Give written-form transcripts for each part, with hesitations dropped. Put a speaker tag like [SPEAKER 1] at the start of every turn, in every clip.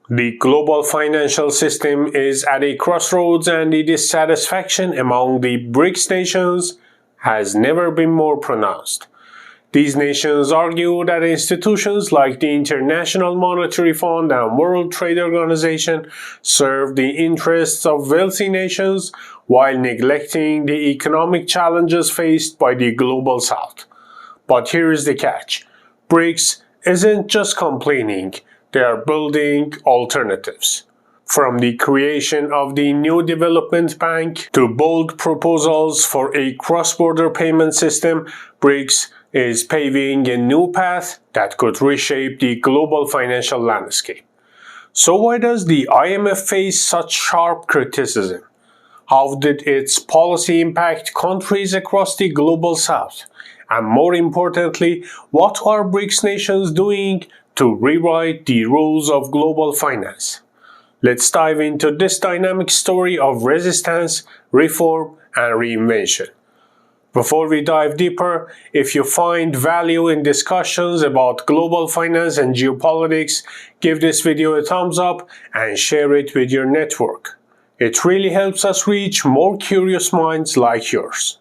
[SPEAKER 1] The global financial system is at a crossroads, and the dissatisfaction among the BRICS nations has never been more pronounced. These nations argue that institutions like the International Monetary Fund and World Trade Organization serve the interests of wealthy nations while neglecting the economic challenges faced by the Global South. But here is the catch. BRICS isn't just complaining, they are building alternatives. From the creation of the new development bank to bold proposals for a cross-border payment system, BRICS is paving a new path that could reshape the global financial landscape. So why does the IMF face such sharp criticism? How did its policy impact countries across the Global South? And more importantly, what are BRICS nations doing to rewrite the rules of global finance? Let's dive into this dynamic story of resistance, reform, and reinvention. Before we dive deeper, if you find value in discussions about global finance and geopolitics, give this video a thumbs up and share it with your network. It really helps us reach more curious minds like yours.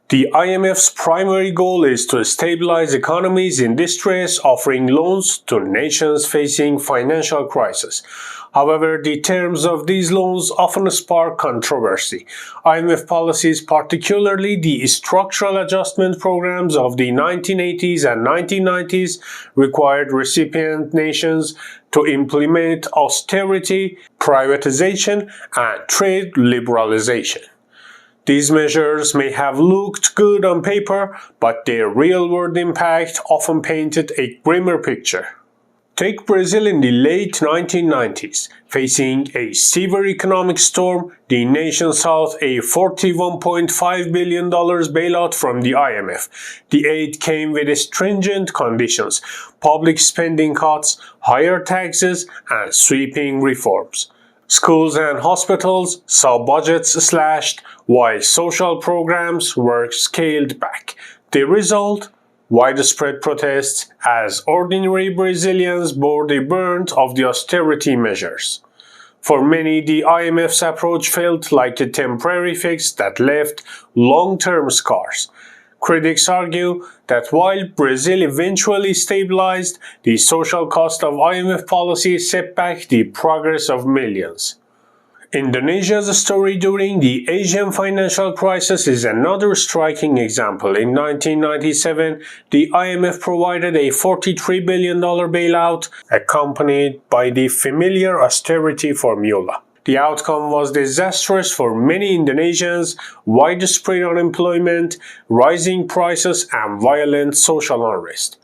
[SPEAKER 1] The IMF's primary goal is to stabilize economies in distress, offering loans to nations facing financial crisis. However, the terms of these loans often spark controversy. IMF policies, particularly the structural adjustment programs of the 1980s and 1990s, required recipient nations to implement austerity, privatization, and trade liberalization. These measures may have looked good on paper, but their real-world impact often painted a grimmer picture. Take Brazil in the late 1990s. Facing a severe economic storm, the nation sought a $41.5 billion bailout from the IMF. The aid came with stringent conditions, public spending cuts, higher taxes, and sweeping reforms. Schools and hospitals saw budgets slashed, while social programs were scaled back. The result? Widespread protests as ordinary Brazilians bore the brunt of the austerity measures. For many, the IMF's approach felt like a temporary fix that left long-term scars. Critics argue that while Brazil eventually stabilized, the social cost of IMF policy set back the progress of millions. Indonesia's story during the Asian financial crisis is another striking example. In 1997, the IMF provided a $43 billion bailout, accompanied by the familiar austerity formula. The outcome was disastrous for many Indonesians: widespread unemployment, rising prices, and violent social unrest.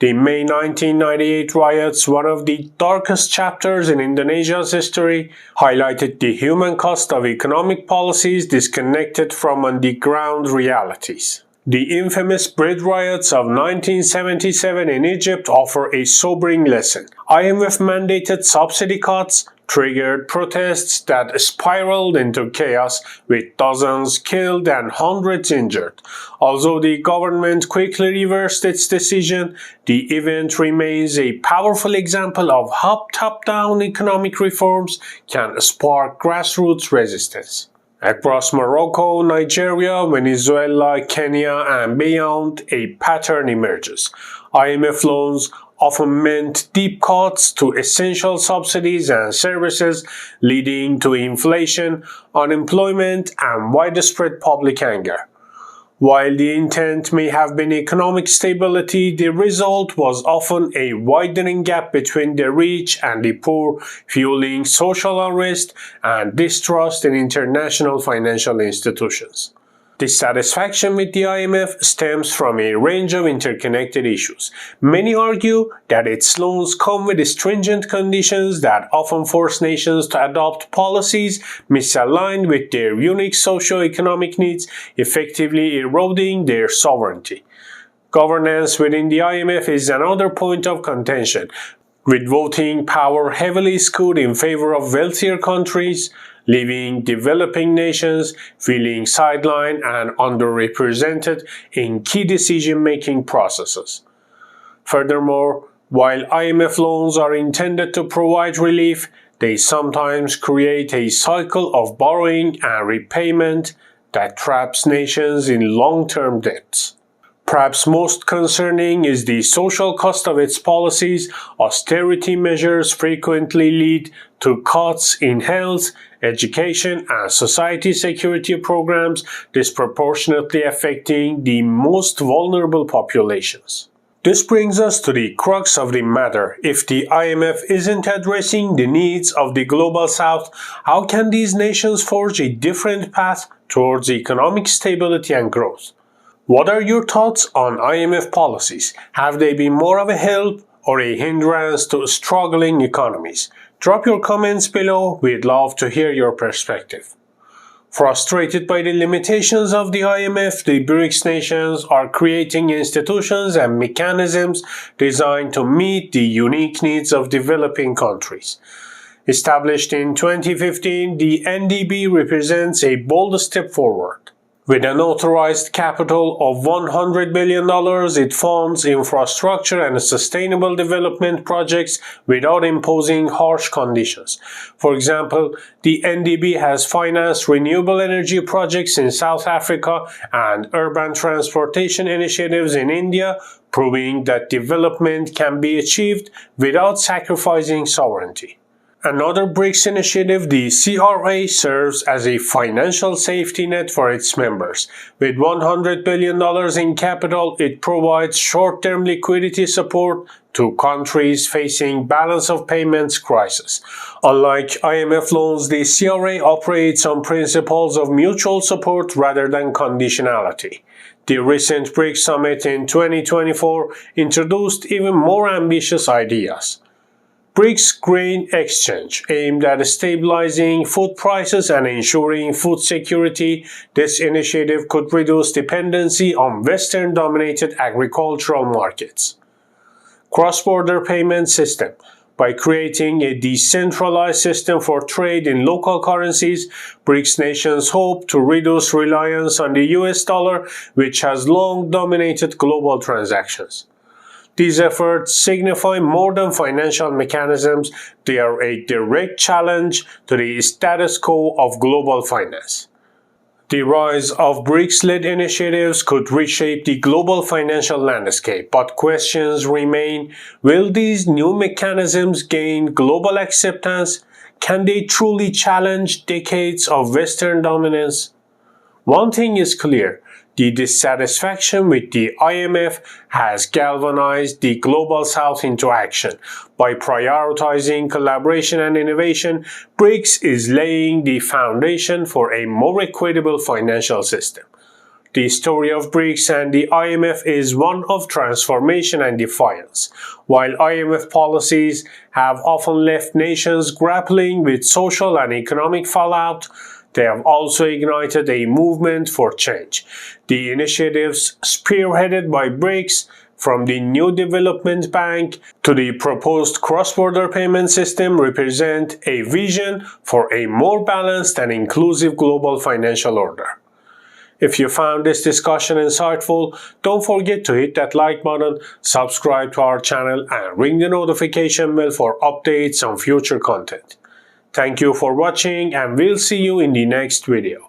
[SPEAKER 1] The May 1998 riots, one of the darkest chapters in Indonesia's history, highlighted the human cost of economic policies disconnected from on-the-ground realities. The infamous bread riots of 1977 in Egypt offer a sobering lesson. IMF-mandated subsidy cuts triggered protests that spiraled into chaos, with dozens killed and hundreds injured. Although the government quickly reversed its decision, the event remains a powerful example of how top-down economic reforms can spark grassroots resistance. Across Morocco, Nigeria, Venezuela, Kenya, and beyond, a pattern emerges. IMF loans often meant deep cuts to essential subsidies and services, leading to inflation, unemployment, and widespread public anger. While the intent may have been economic stability, the result was often a widening gap between the rich and the poor, fueling social unrest and distrust in international financial institutions. Dissatisfaction with the IMF stems from a range of interconnected issues. Many argue that its loans come with stringent conditions that often force nations to adopt policies misaligned with their unique socio-economic needs, effectively eroding their sovereignty. Governance within the IMF is another point of contention, with voting power heavily skewed in favor of wealthier countries, leaving developing nations feeling sidelined and underrepresented in key decision-making processes. Furthermore, While IMF loans are intended to provide relief, they sometimes create a cycle of borrowing and repayment that traps nations in long-term debts. Perhaps most concerning is the social cost of its policies. Austerity measures frequently lead to cuts in health, education, and society security programs, disproportionately affecting the most vulnerable populations. This brings us to the crux of the matter. If the IMF isn't addressing the needs of the Global South, how can these nations forge a different path towards economic stability and growth? What are your thoughts on IMF policies? Have they been more of a help or a hindrance to struggling economies? Drop your comments below. We'd love to hear your perspective. Frustrated by the limitations of the IMF, the BRICS nations are creating institutions and mechanisms designed to meet the unique needs of developing countries. Established in 2015, the NDB represents a bold step forward. With an authorized capital of $100 billion, it funds infrastructure and sustainable development projects without imposing harsh conditions. For example, the NDB has financed renewable energy projects in South Africa and urban transportation initiatives in India, proving that development can be achieved without sacrificing sovereignty. Another BRICS initiative, the CRA, serves as a financial safety net for its members. With $100 billion in capital, it provides short-term liquidity support to countries facing balance of payments crisis. Unlike IMF loans, the CRA operates on principles of mutual support rather than conditionality. The recent BRICS summit in 2024 introduced even more ambitious ideas. BRICS Grain Exchange, aimed at stabilizing food prices and ensuring food security. This initiative could reduce dependency on Western-dominated agricultural markets. Cross-border payment system. By creating a decentralized system for trade in local currencies, BRICS nations hope to reduce reliance on the US dollar, which has long dominated global transactions. These efforts signify more than financial mechanisms. They are a direct challenge to the status quo of global finance. The rise of BRICS-led initiatives could reshape the global financial landscape, but questions remain. Will these new mechanisms gain global acceptance? Can they truly challenge decades of Western dominance? One thing is clear. The dissatisfaction with the IMF has galvanized the Global South into action. By prioritizing collaboration and innovation, BRICS is laying the foundation for a more equitable financial system. The story of BRICS and the IMF is one of transformation and defiance. While IMF policies have often left nations grappling with social and economic fallout, they have also ignited a movement for change. The initiatives spearheaded by BRICS, from the new development bank to the proposed cross-border payment system, represent a vision for a more balanced and inclusive global financial order. If you found this discussion insightful, don't forget to hit that like button, subscribe to our channel, and ring the notification bell for updates on future content. Thank you for watching, and we'll see you in the next video.